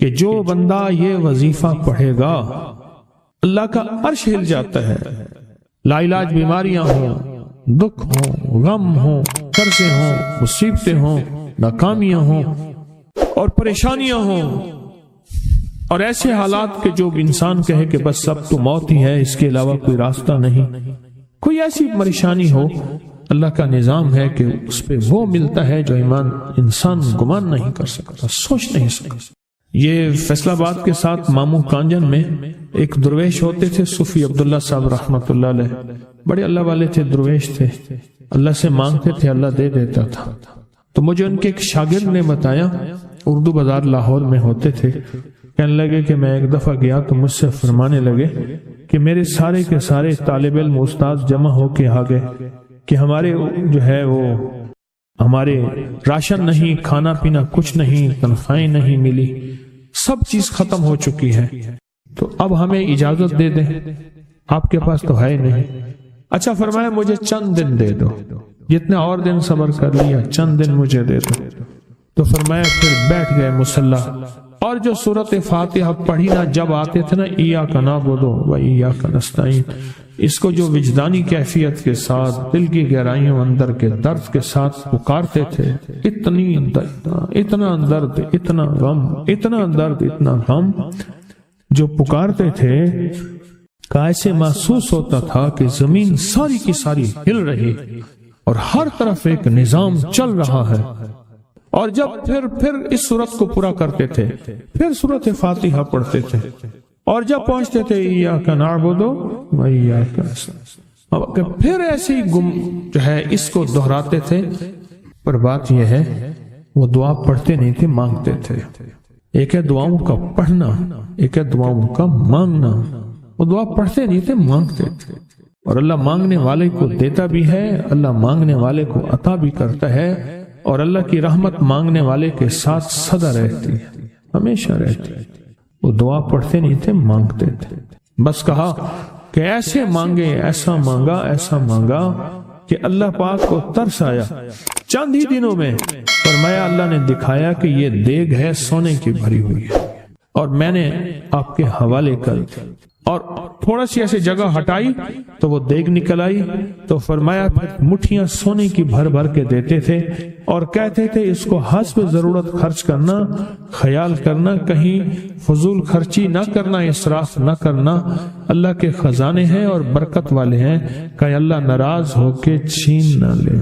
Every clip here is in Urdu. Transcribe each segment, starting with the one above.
کہ جو بندہ یہ وظیفہ پڑھے گا اللہ کا عرش ہل جاتا ہے. لا علاج بیماریاں ہوں، دکھ ہوں، غم ہوں، قرضے ہوں، مصیبتیں ہوں، ناکامیاں ہوں اور پریشانیاں ہوں اور ایسے حالات کہ جو انسان کہے کہ بس سب تو موت ہی ہے، اس کے علاوہ کوئی راستہ نہیں، کوئی ایسی پریشانی ہو، اللہ کا نظام ہے کہ اس پہ وہ ملتا ہے جو انسان گمان نہیں کر سکتا، سوچ نہیں سکتا. یہ فیصل آباد کے ساتھ مامو کانجن میں ایک درویش ہوتے تھے، صوفی عبداللہ صاحب رحمۃ اللہ علیہ، بڑے اللہ والے تھے، درویش تھے، اللہ سے مانگتے تھے، اللہ دے دیتا تھا. تو مجھے ان کے ایک شاگرد نے بتایا، اردو بازار لاہور میں ہوتے تھے، کہنے لگے کہ میں ایک دفعہ گیا تو مجھ سے فرمانے لگے کہ میرے سارے کے سارے طالب علم استاد جمع ہو کے آ گئے کہ ہمارے جو ہے وہ ہمارے راشن نہیں، کھانا پینا کچھ نہیں، تنخواہیں نہیں ملی، سب چیز ختم ہو چکی ہے، تو اب ہمیں اجازت دے دیں، آپ کے پاس تو ہے نہیں. اچھا فرمایا مجھے چند دن دے دو، جتنے اور دن صبر کر لیا، چند دن مجھے دے دو. تو فرمایا پھر بیٹھ گئے مصلی اور جو سورۃ فاتحہ پڑھی نا جب آتے تھے نا، ایاک نعبد و ایاک نستعین، اس کو جو وجدانی کیفیت کے ساتھ دل کی گہرائیوں اندر کے درد کے ساتھ پکارتے تھے، اتنا درد، اتنا غم، اتنا درد، اتنا غم جو پکارتے تھے کہ ایسے محسوس ہوتا تھا کہ زمین ساری کی ساری ہل رہی اور ہر طرف ایک نظام چل رہا ہے. اور جب پھر اس صورت کو پورا کرتے تھے، پھر سورۃ فاتحہ پڑھتے تھے، اور جب پہنچتے تھے ایاک نعبد و ایاک نستعین، پھر ایسے ہی جو ہے اس کو دہراتے تھے. پر بات یہ ہے وہ دعا پڑھتے نہیں تھے، مانگتے تھے. ایک ہے دعاؤں کا پڑھنا، ایک ہے دعاؤں کا مانگنا. وہ دعا پڑھتے نہیں تھے، مانگتے تھے. اور اللہ مانگنے والے کو دیتا بھی ہے، اللہ مانگنے والے کو عطا بھی کرتا ہے، اور اللہ کی رحمت مانگنے والے کے ساتھ سدا رہتی ہے، ہمیشہ رہتی ہے. وہ دعا پڑھتے نہیں تھے، مانگتے تھے. بس کہا کہ ایسے مانگے، ایسا مانگا، ایسا مانگا کہ اللہ پاک کو ترس آیا. چند ہی دنوں میں فرمایا اللہ نے دکھایا کہ یہ دیگ ہے سونے کی بھری ہوئی ہے، اور میں نے آپ کے حوالے کر دی، اور تھوڑا سی ایسے جگہ ہٹائی تو وہ دیگ نکل آئی. تو فرمایا پھر مٹھیاں سونے کی بھر بھر کے دیتے تھے اور کہتے تھے اس کو حسب ضرورت خرچ کرنا، خیال کرنا، کہیں فضول خرچی نہ کرنا، اسراف نہ کرنا. اللہ کے خزانے ہیں اور برکت والے ہیں، کہیں اللہ ناراض ہو کے چھین نہ لے،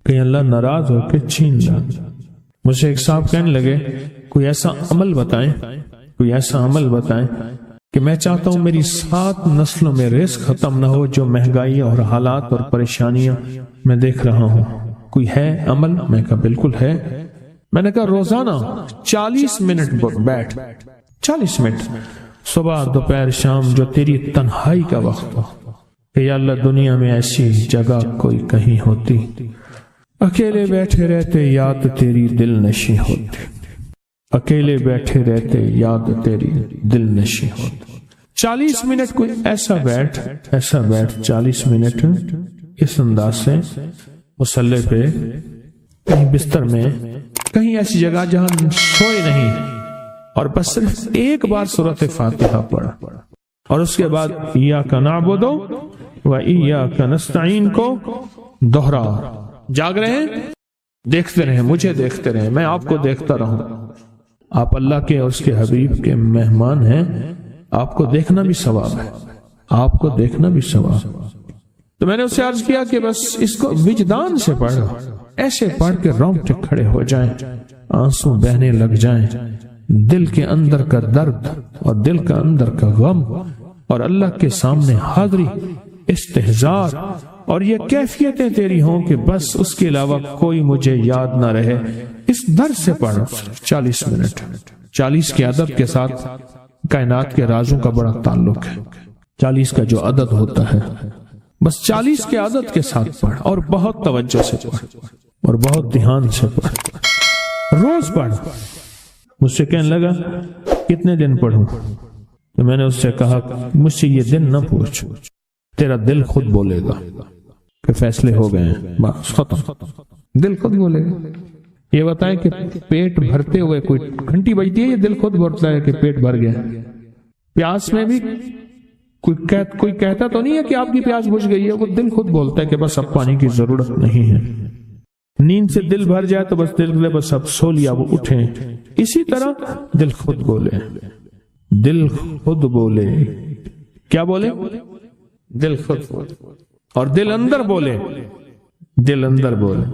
کہیں اللہ ناراض ہو کے چھین نہ لے. مجھے ایک صاحب کہنے لگے کوئی ایسا عمل بتائیں، کوئی ایسا عمل بتائیں کہ میں چاہتا ہوں میری 7 نسلوں میں رزق ختم نہ ہو، جو مہنگائی اور حالات اور پریشانیاں میں دیکھ رہا ہوں. کوئی ہے عمل؟ میں کہا بالکل ہے. میں نے کہا روزانہ 40 منٹ بیٹھ، 40 منٹ صبح دوپہر شام، جو تیری تنہائی کا وقت ہو، کہ یا اللہ دنیا میں ایسی جگہ کوئی کہیں ہوتی، اکیلے بیٹھے رہتے یاد تیری دل نشی ہوتی، اکیلے بیٹھے رہتے یاد تیری دل نشی ہوتی. 40 منٹ کوئی ایسا بیٹھ 40 منٹ اس انداز سے مصلی پہ، کہیں بستر میں، کہیں ایسی جگہ جہاں سوئے نہیں، اور بس صرف ایک بار سورۃ فاتحہ پڑھا، اور اس کے بعد ایاک نعبد و ایاک نستعین کو دوہرا. جاگ رہے ہیں، دیکھتے رہیں، مجھے دیکھتے رہیں، میں آپ کو دیکھتا رہوں. آپ اللہ کے اور اس کے حبیب کے مہمان ہیں، آپ کو دیکھنا بھی ثواب ہے، آپ کو دیکھنا بھی ثواب. تو میں نے اسے عرض کیا کہ بس اس کو وجدان سے پڑھو، ایسے پڑھ کے رونگٹے کھڑے ہو جائیں، آنسو بہنے لگ جائیں، دل کے اندر کا درد اور دل کا اندر کا غم اور اللہ کے سامنے حاضری، استحضار، اور یہ کیفیتیں تیری ہوں کہ بس اس کے علاوہ کوئی مجھے یاد نہ رہے. اس درد سے پڑھو 40 منٹ. 40 کے عدد کے ساتھ کائنات کے رازوں کا بڑا تعلق ہے. 40 کا جو عدد ہوتا ہے، بس 40 کے عدد کے ساتھ پڑھ، اور بہت توجہ سے پڑھ، اور بہت دھیان سے پڑھ، روز پڑھ. مجھ سے کہنے لگا کتنے دن پڑھوں؟ تو میں نے اس سے کہا مجھ سے یہ دن نہ پوچھ، تیرا دل خود بولے گا کہ فیصلے ہو گئے ہیں، بس ختم. دل خود بولے گا یہ بتائیں کہ پیٹ بھرتے ہوئے کوئی گھنٹی بجتی ہے یا دل خود بولتا ہے کہ پیٹ بھر گیا؟ پیاس میں بھی کوئی کہتا تو نہیں ہے کہ آپ کی پیاس بجھ گئی ہے، وہ دل خود بولتا ہے کہ بس اب پانی کی ضرورت نہیں ہے۔ نیند سے دل بھر جائے تو بس دل لے بس اب سو لیا، وہ اٹھیں۔ اسی طرح دل خود بولے، دل خود بولے، کیا بولے؟ دل خود بولے، اور دل اندر بولے، دل اندر بولے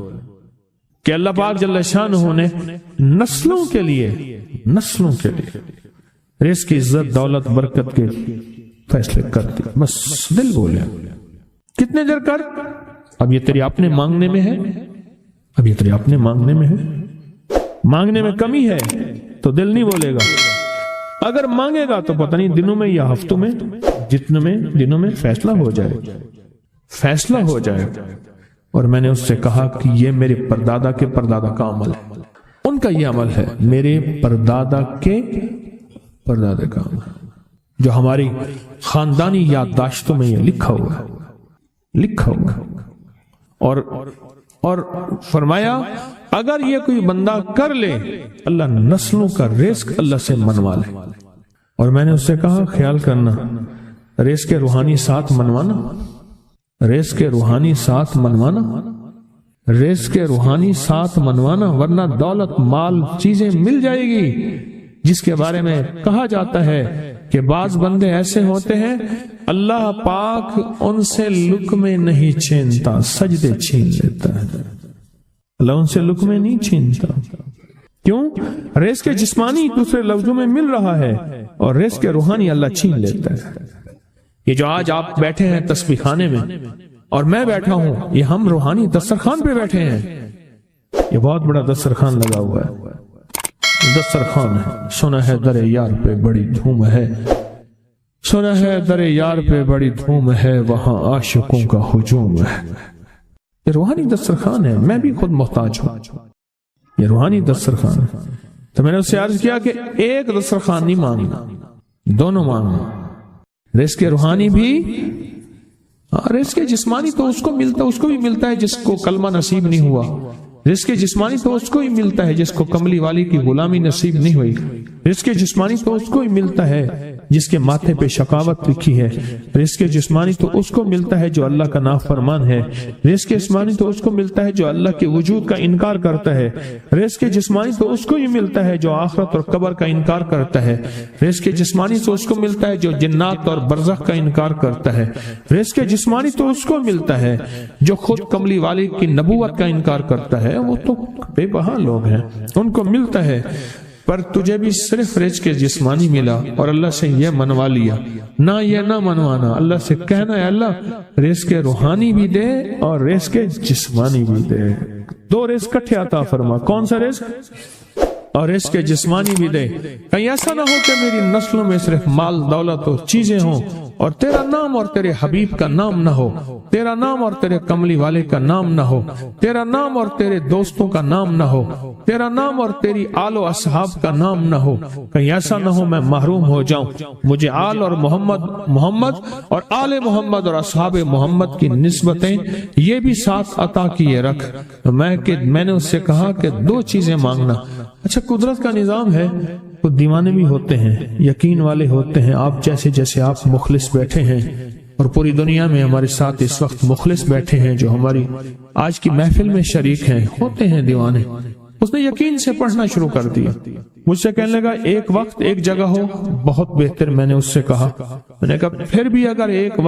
کہ اللہ پاک جل شانہ نے نسلوں کے لیے رزق کی عزت، دولت، برکت کے فیصلے کر دی، بس دل بولے۔ کتنے دیر کر؟ اب یہ تیری اپنے مانگنے میں ہے، اب یہ تیری اپنے مانگنے میں ہے۔ مانگنے میں کمی ہے تو دل نہیں بولے گا، اگر مانگے گا تو پتہ نہیں دنوں میں یا ہفتوں میں، جتنے میں دنوں میں فیصلہ ہو جائے۔ اور میں نے اس سے کہا کہ یہ میرے پردادا کے پردادا کا عمل ہے، ان کا یہ عمل ہے، میرے پردادا کے پردادا کا عمل، جو ہماری خاندانی یادداشتوں میں یہ لکھا ہوا اور فرمایا اگر یہ کوئی بندہ کر لے اللہ نسلوں کا رزق اللہ سے منوا لے۔ اور میں نے اس سے کہا خیال کرنا، رزق کے روحانی ساتھ منوانا، رزق کے روحانی ساتھ منوانا، رزق کے روحانی ساتھ منوانا، ورنہ دولت، مال، چیزیں مل جائے گی جس کے بارے میں کہا جاتا ہے کہ بعض بندے ایسے ہوتے ہیں اللہ پاک ان سے لقمے نہیں چھینتا، سجدے چھین لیتا ہے۔ اللہ ان سے لقمے نہیں چھینتا، کیوں؟ رزق جسمانی دوسرے لفظوں میں مل رہا ہے اور رزق روحانی اللہ چھین لیتا ہے۔ یہ جو آج آپ بیٹھے ہیں تسبیح خانے میں اور میں بیٹھا ہوں، یہ ہم روحانی دسترخوان پہ بیٹھے ہیں۔ یہ بہت بڑا دسترخوان لگا ہوا ہے، دسترخوان ہے۔ سنا ہے در یار پہ بڑی دھوم ہے، سنا ہے در یار پہ بڑی دھوم ہے، وہاں عاشقوں کا ہجوم ہے۔ یہ روحانی دسترخوان ہے، میں بھی خود محتاج ہوں، یہ روحانی دسترخوان ہے۔ تو میں نے اس سے عرض کیا کہ ایک دسترخوان نہیں مانگنا، دونوں مانگنا، رزق روحانی بھی، رزق جسمانی تو اس کو بھی ملتا ہے جس کو کلمہ نصیب نہیں ہوا، رزق جسمانی تو اس کو ہی ملتا ہے جس کو کملی والی کی غلامی نصیب نہیں ہوئی، رزق جسمانی تو اس کو ہی ملتا ہے جس کے ماتھے پہ شقاوت لکھی ہے، رزق جسمانی تو اس کو ملتا ہے جو اللہ کا نافرمان ہے، رزق جسمانی تو اس کو ملتا ہے جو اللہ کے وجود کا انکار کرتا ہے، رزق جسمانی تو اس کو ہی ملتا ہے جو آخرت اور قبر کا انکار کرتا ہے، رزق جسمانی تو اس کو ملتا ہے جو جنات اور برزخ کا انکار کرتا ہے، رزق جسمانی تو اس کو ملتا ہے جو خود کملی والی کی نبوت کا انکار کرتا ہے، وہ تو بے بہا لوگ ہیں، ان کو ملتا ہے۔ پر تجھے بھی صرف رزق جسمانی ملا اور اللہ سے یہ منوا لیا، نہ یہ نہ منوانا، اللہ سے کہنا ہے اللہ رزق روحانی بھی دے اور رزق جسمانی بھی دے، دو رزق کٹھے عطا فرما، کون سا رزق؟ اور رزق جسمانی بھی دے۔ کہیں ایسا نہ ہو کہ میری نسلوں میں صرف مال، دولت اور چیزیں ہوں اور تیرا نام اور تیرے حبیب کا نام نہ ہو، تیرا نام اور تیرے کملی والے کا نام نہ ہو، تیرا نام اور تیرے دوستوں کا نام نہ ہو، تیرا نام اور تیری آل و اصحاب کا نام نہ ہو۔ کہیں ایسا نہ ہو میں محروم ہو جاؤں، مجھے آل اور محمد اور آل محمد اور اصحاب محمد کی نسبتیں یہ بھی ساتھ عطا کیے رکھ۔ میں نے اس سے کہا کہ دو چیزیں مانگنا۔ اچھا قدرت کا نظام ہے، کچھ دیوانے بھی ہوتے ہیں، یقین والے ہوتے ہیں، آپ جیسے آپ مخلص بیٹھے ہیں اور پوری دنیا میں ہمارے ساتھ اس وقت مخلص بیٹھے ہیں جو ہماری آج کی محفل میں شریک ہیں، ہوتے ہیں دیوانے۔ اس نے یقین سے پڑھنا شروع کر دیا، مجھ سے کہنے لگا ایک وقت ایک جگہ ہو بہت بہتر۔ میں نے اس سے کہا، میں نے کہا پھر بھی اگر ایک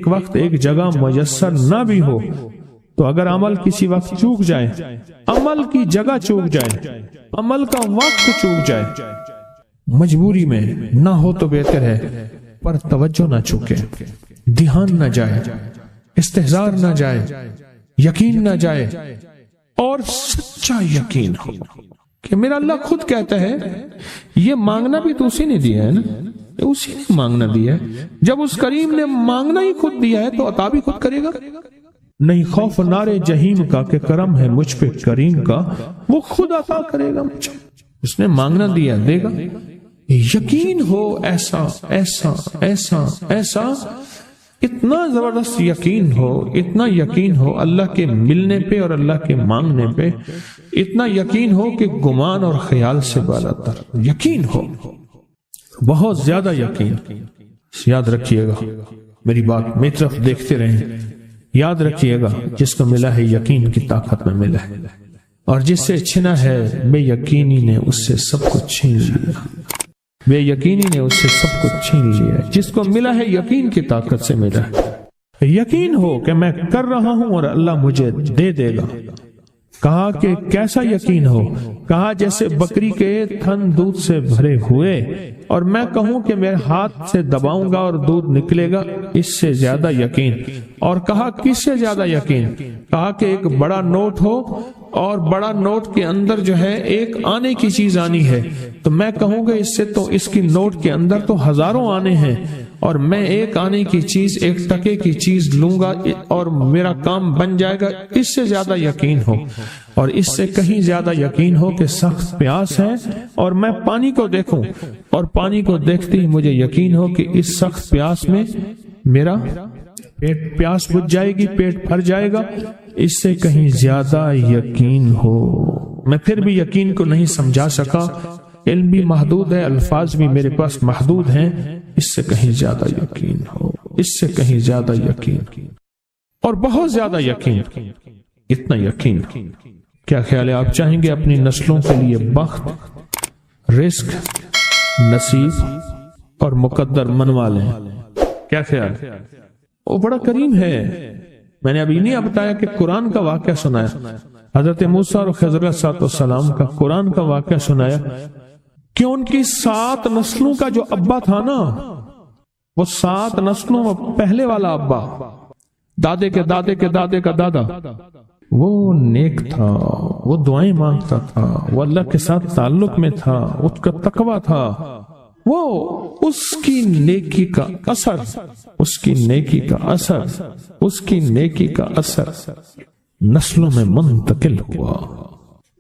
وقت ایک جگہ میسر نہ بھی ہو تو اگر عمل کسی وقت چوک جائے، عمل کی جگہ چوک جائے، عمل کا وقت چوک جائے، مجبوری میں نہ ہو تو بہتر ہے، پر توجہ نہ چوکے، دھیان نہ جائے، استحضار نہ جائے، یقین نہ جائے، اور سچا یقین ہو کہ میرا اللہ خود کہتا ہے یہ مانگنا بھی تو اسی نے دیا ہے نا، اسی نے مانگنا دیا ہے۔ جب اس کریم نے مانگنا ہی خود دیا ہے تو عطا بھی خود کرے گا۔ نہیں خوف نارے جہیم کا کہ کرم ہے مجھ پہ کریم کا، وہ خود عطا کرے گا مجھے، اس نے مانگنا دیا دے گا۔ یقین ہو ایسا ایسا ایسا ایسا اتنا زبردست یقین ہو، اتنا یقین ہو اللہ کے ملنے پہ اور اللہ کے مانگنے پہ، اتنا یقین ہو کہ گمان اور خیال سے بالا تر یقین ہو، بہت زیادہ یقین۔ یاد رکھیے گا میری بات، میری طرف دیکھتے رہیں، یاد رکھیے گا جس کو ملا ہے یقین کی طاقت میں ملا ہے، اور جس سے چھنا ہے بے یقینی نے اس سے سب کچھ چھین لیا، بے یقینی نے اس سے سب کچھ چھین لیا۔ جس کو ملا ہے یقین کی طاقت سے ملا ہے، یقین ہو کہ میں کر رہا ہوں اور اللہ مجھے دے دے گا۔ کہا کہ کیسا یقین ہو؟ کہا جیسے بکری کے تھن دودھ سے بھرے ہوئے اور میں کہوں کہ میرے ہاتھ سے دباؤں گا اور دودھ نکلے گا، اس سے زیادہ یقین۔ اور کہا کس سے زیادہ یقین؟ کہا کہ ایک بڑا نوٹ ہو اور بڑا نوٹ کے اندر جو ہے ایک آنے کی چیز آنی ہے، تو میں کہوں گا اس سے تو اس کی نوٹ کے اندر تو ہزاروں آنے ہیں، اور میں ایک آنے کی چیز، ایک ٹکے کی چیز لوں گا اور میرا کام بن جائے گا۔ اس سے زیادہ یقین ہو، اور اس سے کہیں زیادہ یقین ہو کہ سخت پیاس ہے اور میں پانی کو دیکھوں، اور پانی کو دیکھتے ہی مجھے یقین ہو کہ اس سخت پیاس میں میرا پیاس بجھ جائے گی، پیٹ بھر جائے گا۔ اس سے کہیں زیادہ یقین ہو۔ میں پھر بھی یقین کو نہیں سمجھا سکا، علم بھی محدود ہے، الفاظ بھی میرے پاس محدود ہیں۔ اس سے کہیں زیادہ یقین ہو، اس سے کہیں زیادہ یقین، اور بہت زیادہ یقین، اتنا یقین۔ کیا خیال ہے؟ آپ چاہیں گے اپنی نسلوں کے لیے بخت، رزق، نصیب اور مقدر منوا لیں؟ کیا خیال؟ وہ بڑا کریم ہے۔ میں نے ابھی نہیں بتایا کہ قرآن کا واقعہ سنایا، حضرت موسیٰ اور خضر علیہ السلام کا قرآن کا واقعہ سنایا کہ ان کی 7 نسلوں کا جو ابا تھا نا، وہ 7 نسلوں میں پہلے والا ابا، دادے کے دادے کے دادے کا دادا، وہ نیک تھا، وہ دعائیں مانگتا تھا، وہ اللہ کے ساتھ تعلق میں تھا، اس کا تقویٰ تھا، وہ اس کی نیکی کا اثر، اس کی نیکی کا اثر، اس کی نیکی کا اثر نسلوں میں منتقل ہوا،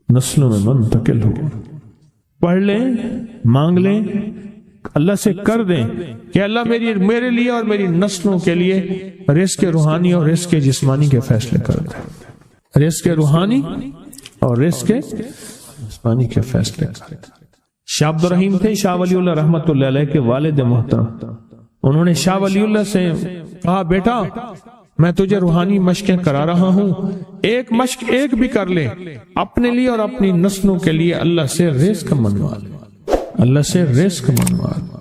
نسلوں میں منتقل ہوا۔ پڑھ لیں، مانگ لیں، اللہ سے کر دیں کہ اللہ میرے لیے اور میری نسلوں کے لیے رزق روحانی اور رزق جسمانی کے فیصلے کر دیں، رزق روحانی اور رزق جسمانی کے فیصلے کر دیں۔ شاہ عبد الرحیم تھے شاہ ولی اللہ رحمت اللہ علیہ کے والد محترم۔ انہوں نے شاہ ولی اللہ سے کہا بیٹا میں تجھے روحانی مشقیں کرا رہا ہوں، ایک مشق ایک بھی کر لے اپنے لیے اور اپنی نسلوں کے لیے، اللہ سے رزق منوا لے، اللہ سے رزق منوا لے۔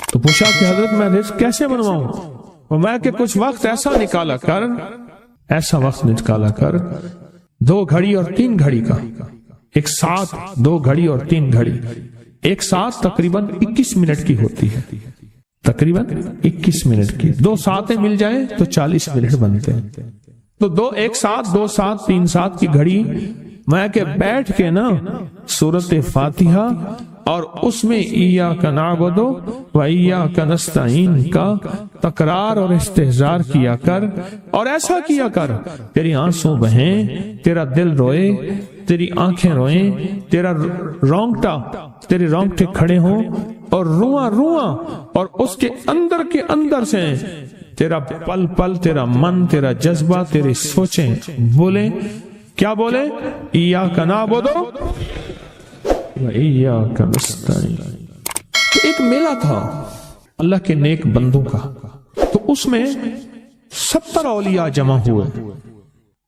تو پوچھا کہ حضرت میں رزق کیسے منواؤں؟ وہ میں کہ کچھ وقت ایسا نکالا کر، ایسا وقت نکالا کر 2 گھڑی اور 3 گھڑی کا، ایک ساتھ 2 گھڑی اور 3 گھڑی، ایک ساتھ تقریباً 21 منٹ کی ہوتی ہے، تقریباً 21 منٹ کی، 2 ساتیں مل جائیں تو 40 منٹ بنتے ہیں، تو ایک ساتھ 2 ساتھ 3 ساتھ کی گھڑی میں کہ بیٹھ کے نا سورۃ فاتحہ اور اس میں ایاک نعبد و ایاک نستعین کا تکرار اور استحضار کیا کر، اور ایسا کیا کر تیری آنسوں بہیں، تیرا دل روئے، تیری آنکھیں روئیں، تیرا تیرے رونگٹے کھڑے ہوں اور رواں اور اس کے اندر سے تیرا پل پل، تیرا من، تیرا جذبہ، تیری سوچیں بولیں، کیا بولیں؟ ایاک نعبد و ایاک نستعین۔ تو ایک میلہ تھا اللہ کے نیک بندوں کا، تو اس میں 70 اولیاء جمع ہوئے،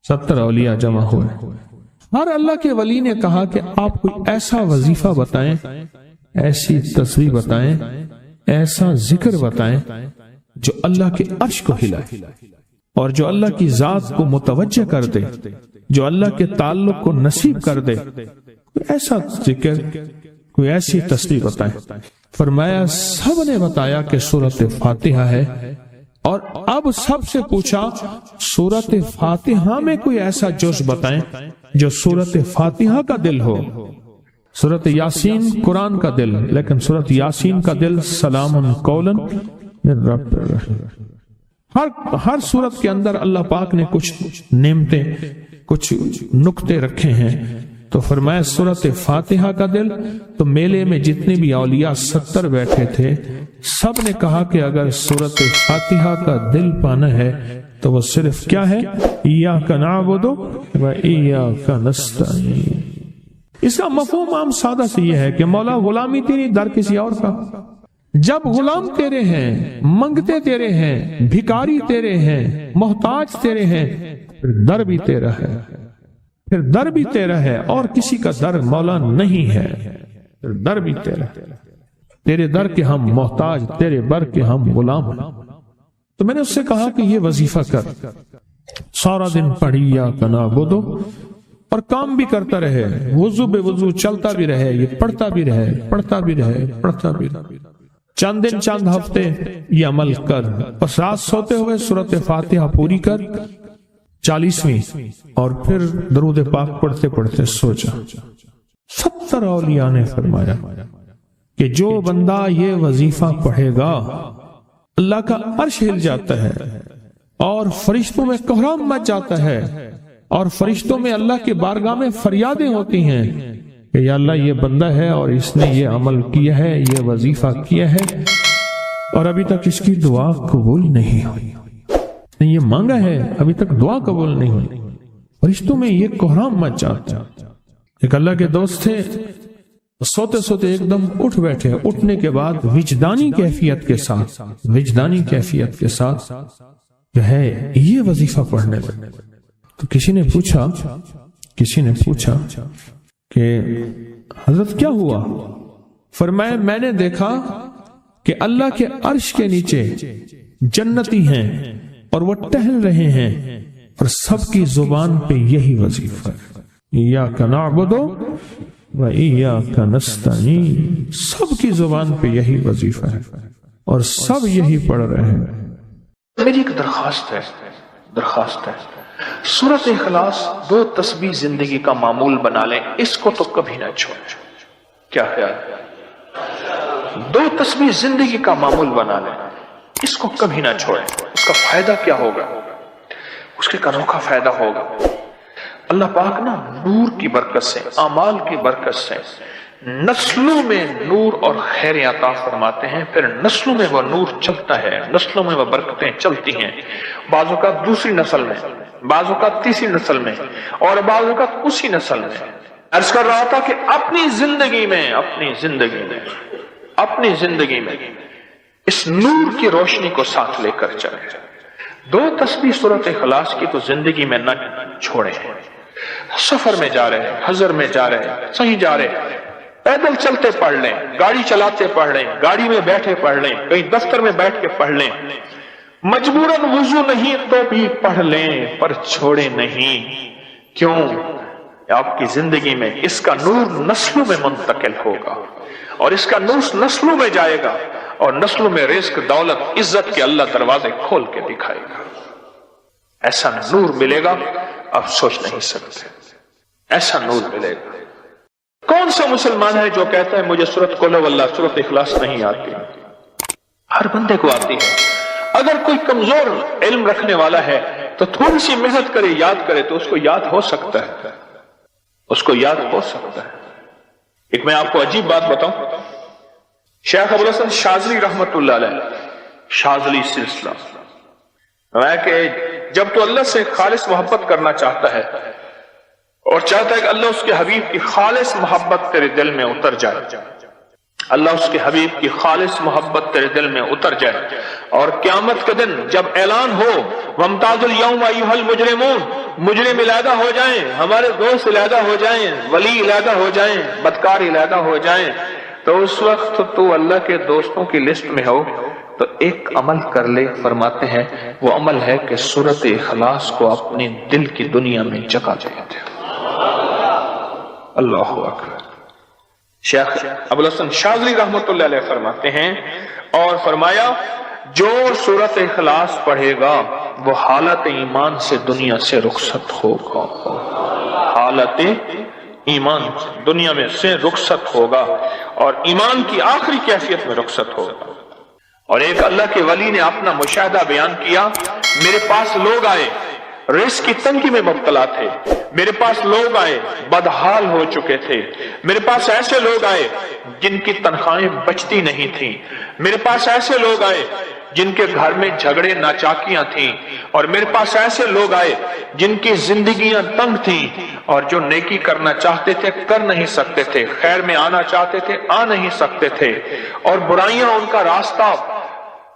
70 اولیاء جمع ہوئے۔ ہر اللہ کے ولی نے کہا کہ آپ کوئی ایسا وظیفہ بتائیں، ایسی تسبیح بتائیں، ایسا ذکر بتائیں جو اللہ کے عرش کو ہلائے اور جو اللہ کی ذات کو متوجہ کر دے، جو اللہ کے تعلق کو نصیب کر دے، کوئی ایسا ذکر، کوئی ایسی تسبیح بتائیں۔ فرمایا سب نے بتایا کہ سورۃ فاتحہ ہے، اور اب سب سے پوچھا سورۃ فاتحہ میں کوئی ایسا جز بتائیں جو سورۃ فاتحہ کا دل ہو۔ سورۃ یاسین قرآن کا دل، لیکن سورۃ یاسین کا دل سلام قولا من رب الرحیم۔ ہر سورت کے اندر اللہ پاک نے کچھ نعمتیں، کچھ نکتے رکھے ہیں، تو فرمایا سورۃ فاتحہ کا دل۔ تو میلے میں جتنے بھی اولیاء 70 بیٹھے تھے، سب نے کہا کہ اگر سورۃ فاتحہ کا دل پانا ہے تو وہ صرف کیا ہے؟ ایاک نعبد و ایاک نستعین۔ اس کا مفہوم عام سادہ سے یہ ہے کہ مولا غلامی تیری، در کسی اور کا۔ جب غلام تیرے ہیں، منگتے تیرے ہیں، بھکاری تیرے ہیں، محتاج تیرے ہیں، پھر در بھی تیرا ہے، پھر در بھی تیرا ہے، اور کسی کا در مولا نہیں ہے، پھر در بھی تیرا ہے۔ تیرے در کے ہم محتاج، تیرے بر کے ہم غلام۔ تو میں نے اس سے کہا کہ یہ وظیفہ کر، سارا دن پڑھی یا کنا بدو، اور کام بھی کرتا رہے، وضو بے وضو چلتا بھی رہے، یہ پڑھتا بھی رہے، پڑھتا بھی رہے، پڑھتا بھی رہے، چند دن چند ہفتے یہ عمل کر، بس رات سوتے ہوئے سورۃ فاتحہ پوری کر 40ویں، اور پھر درود پاک پڑھتے پڑھتے سو جا۔ 70 اولیاء نے فرمایا کہ جو بندہ یہ وظیفہ پڑھے گا اللہ کا عرش ہل جاتا ہے، اور فرشتوں میں کوہرام مچ جاتا ہے، اور فرشتوں میں اللہ کے بارگاہ میں فریادیں ہوتی ہیں کہ یا اللہ یہ بندہ ہے اور اس نے یہ عمل کیا ہے، یہ وظیفہ کیا ہے، اور ابھی تک اس کی دعا قبول نہیں ہوئی، یہ مانگا ہے ابھی تک دعا قبول نہیں ہوئی۔ فرشتوں میں یہ کوہرام مچ جاتا ہے۔ ایک اللہ کے دوست تھے، سوتے سوتے ایک دم اٹھ بیٹھے، اٹھنے کے بعد وجدانی کیفیت کے ساتھ جو ہے یہ وظیفہ پڑھنے لگے۔ تو کسی نے پوچھا کہ حضرت کیا ہوا؟ فرمایا میں نے دیکھا کہ اللہ کے عرش کے نیچے جنتی ہیں اور وہ ٹہل رہے ہیں، اور سب کی زبان پہ یہی وظیفہ ہے، ایاک نعبد و ایاک نستعین، سب کی زبان پہ یہی وظیفہ ہے اور سب یہی پڑھ رہے ہیں۔ میری ایک درخواست ہے سورۃ اخلاص 2 تسبیح زندگی کا معمول بنا لیں، اس کو تو کبھی نہ چھوڑیں۔ کیا خیال ہے؟ 2 تسبیح زندگی کا معمول بنا لیں، اس کو کبھی نہ چھوڑیں۔ اس کا فائدہ کیا ہوگا؟ اس کے انوکھا فائدہ ہوگا۔ اللہ پاک نا نور کی برکت سے، اعمال کی برکت سے نسلوں میں نور اور خیر عطا فرماتے ہیں، پھر نسلوں میں وہ نور چلتا ہے، نسلوں میں وہ برکتیں چلتی ہیں، بعض اوقات دوسری نسل میں، بعض اوقات تیسری نسل میں، اور بعض اوقات اسی نسل میں۔ عرض کر رہا تھا کہ اپنی زندگی میں اس نور کی روشنی کو ساتھ لے کر چلیں۔ 2 تسبیح سورۃ اخلاص کی تو زندگی میں نہ چھوڑیں۔ سفر میں جا رہے ہیں، حضر میں جا رہے ہیں، صحیح جا رہے ہیں، پیدل چلتے پڑھ لیں، گاڑی چلاتے پڑھ لیں، گاڑی میں بیٹھے پڑھ لیں، کہیں دفتر میں بیٹھ کے پڑھ لیں، مجبوراً وضو نہیں تو بھی پڑھ لیں، پر چھوڑے نہیں۔ کیوں؟ آپ کی زندگی میں اس کا نور نسلوں میں منتقل ہوگا، اور اس کا نور نسلوں میں جائے گا، اور نسلوں میں رزق، دولت، عزت کے اللہ دروازے کھول کے دکھائے گا۔ ایسا نور ملے گا آپ سوچ نہیں سکتے، ایسا نور ملے گا۔ کون سا مسلمان ہے جو کہتا ہے مجھے سورۃ قل ہو اللہ، سورۃ اخلاص نہیں آتی؟ ہر بندے کو آتی ہے۔ اگر کوئی کمزور علم رکھنے والا ہے تو تھوڑی سی محنت کرے، یاد کرے تو اس کو یاد ہو سکتا ہے، ایک میں آپ کو عجیب بات بتاؤں، شیخ ابوالحسن شاذلی رحمت اللہ علیہ، شاذلی سلسلہ، میں کہ جب تو اللہ سے خالص محبت کرنا چاہتا ہے اور چاہتا ہے کہ اللہ اس کے حبیب کی خالص محبت تیرے دل میں اتر جائے، اللہ اس کے حبیب کی خالص محبت تیرے دل میں اتر جائے، اور قیامت کے دن جب اعلان ہو وَامْتَازُوا الْيَوْمَ أَيُّهَا الْمُجْرِمُونَ، مجرم علیحدہ ہو جائیں، ہمارے دوست علیحدہ ہو جائیں، ولی علیحدہ ہو جائیں، بدکار علیحدہ ہو جائیں، تو اس وقت تو اللہ کے دوستوں کی لسٹ میں ہو تو ایک عمل کر لے۔ فرماتے ہیں وہ عمل ہے کہ سورۃ اخلاص کو اپنے دل کی دنیا میں جگہ دے دے۔ اللہ اکبر۔ شیخ ابوالحسن شاذلی رحمت اللہ علیہ فرماتے ہیں، اور فرمایا جو سورۃ اخلاص پڑھے گا وہ حالت ایمان سے دنیا سے رخصت ہوگا، حالت ایمان دنیا میں سے رخصت ہوگا، اور ایمان کی آخری کیفیت میں رخصت ہوگا۔ اور ایک اللہ کے ولی نے اپنا مشاہدہ بیان کیا، میرے پاس لوگ آئے رزق کی تنگی میں مبتلا تھے، میرے پاس لوگ آئے بدحال ہو چکے تھے، میرے پاس ایسے لوگ آئے جن کی تنخواہیں بچتی نہیں تھیں، میرے پاس ایسے لوگ آئے جن کے گھر میں جھگڑے ناچاکیاں تھیں، اور میرے پاس ایسے لوگ آئے جن کی زندگیاں تنگ تھیں اور جو نیکی کرنا چاہتے تھے کر نہیں سکتے تھے، خیر میں آنا چاہتے تھے آ نہیں سکتے تھے، اور برائیاں ان کا راستہ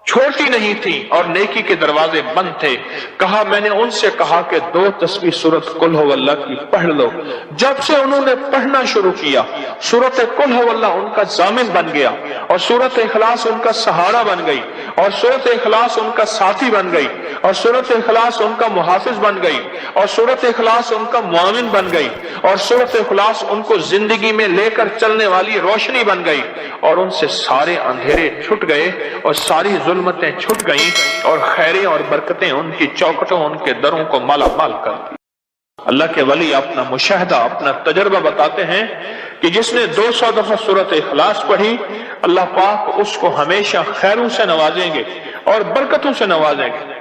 چھوٹی نہیں تھی اور نیکی کے دروازے بند تھے۔ کہا میں نے ان سے کہا کہ 2 تسبیح سورت قل ہو اللہ کی پڑھ لو۔ جب سے انہوں نے پڑھنا شروع کیا سورت قل ہو اللہ ان کا ضامن بن گیا، اور سورت اخلاص ان کا سہارا بن گئی، اور سورت اخلاص ان کا ساتھی بن گئی، اور سورت اخلاص ان کا محافظ بن گئی، اور سورت اخلاص ان کا معاون بن گئی، اور سورت اخلاص ان کو زندگی میں لے کر چلنے والی روشنی بن گئی، اور ان سے سارے اندھیرے چھٹ گئے اور ساری ظلمتیں چھٹ گئیں، اور خیریں اور برکتیں ان کی چوکھٹوں ان کے دروں کو مالا مال کر دی۔ اللہ کے ولی اپنا مشاہدہ اپنا تجربہ بتاتے ہیں کہ جس نے 200 دفعہ سورت اخلاص پڑھی اللہ پاک اس کو ہمیشہ خیروں سے نوازیں گے اور برکتوں سے نوازیں گے۔